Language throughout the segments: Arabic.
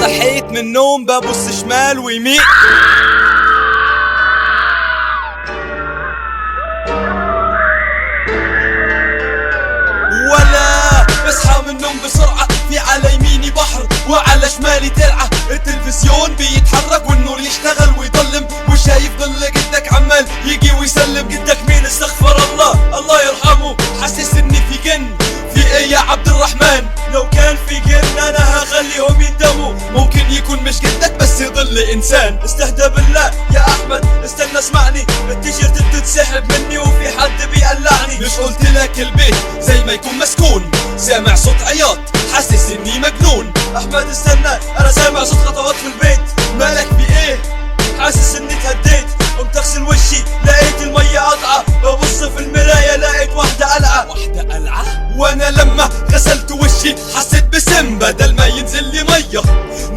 صحيت من النوم ببص شمال ويمين، ولا بصحى من النوم بسرعة، في على يميني بحر وعلى شمالي ترعة. التلفزيون بيتحرك والنور يشتغل ويضلم، وشايف ظل جدك عمال يجي ويسلم. جدك مين؟ استغفر الله الله يرحمه. حاسس اني في جن، في ايه يا عبد الرحمن؟ لو كان في جن انا هخليهم يندموا. ممكن يكون مش جدك بس يضل انسان. استهدى بالله يا احمد، استنى اسمعني. التيشيرت بتتسحب مني وفي حد بيقلعني. مش قلت لك البيت زي ما يكون مسكون؟ سامع صوت عياط حاسس اني مجنون. احمد استنى، انا سامع صوت خطوات في البيت. مالك في ايه؟ حاسس اني اتهديت. قمت اغسل وشي لقيت المية قطعة، ببص في المراية لقيت واحدة قلعة. واحدة قلعة؟ وانا لما غسلت وشي حسيت بسم، بدل ما ينزل لي مية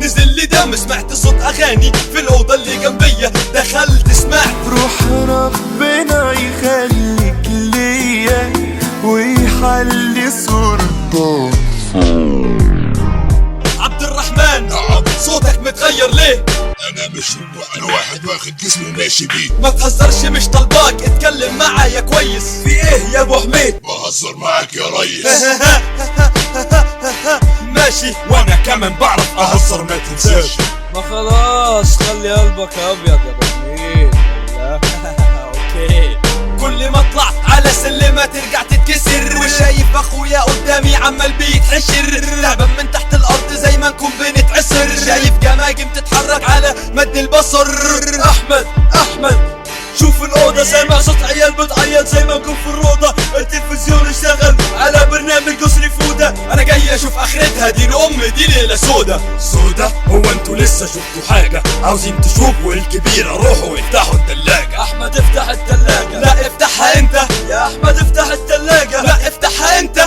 نزل لي دم. سمعت صوت اغاني في الاوضة اللي جنبية، دخلت سمعت روح ربنا يخليك ليا ويحلي صورتك. عبد الرحمن صوتك متغير ليه؟ انا مش انا واحد واخد جسمي وماشي بيه. ما تهزرش مش طالباك، اتكلم معايا كويس. في ايه يا ابو حميد؟ بهزر معاك يا ريس. ماشي، وانا كمان بعرف اهزر ما تنساش. ما خلاص خلي قلبك ابيض يا ابو حميد. اوكي. كل ما اطلع على سلمة ترجع تتكسر، وشايف اخويا قدامي عمال بيتحشر. تعبان من تحت الارض زي ما نكون بنتعسر. شايف جماجم تتحرك على مد البصر. احمد شوف الاوضه، سامع صوت عيال بتعيط زي ما نكون في الروضه. التلفزيون اشتغل على برنامج قصري فوده. انا جاي اشوف اخرتها، دين امي دي ليله سودا. سودا؟ هو انتوا لسه شفتوا حاجة؟ عاوزين تشوفوا الكبيرة؟ روحوا افتحوا التلاجة. احمد افتح التلاجة. لا افتحها انت يا احمد، افتح التلاجة. لا افتحها انت.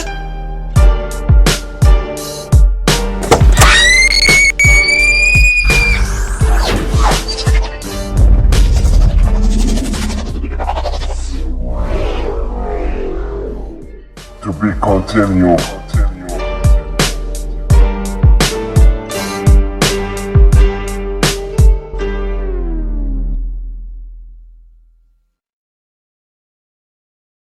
To be continued.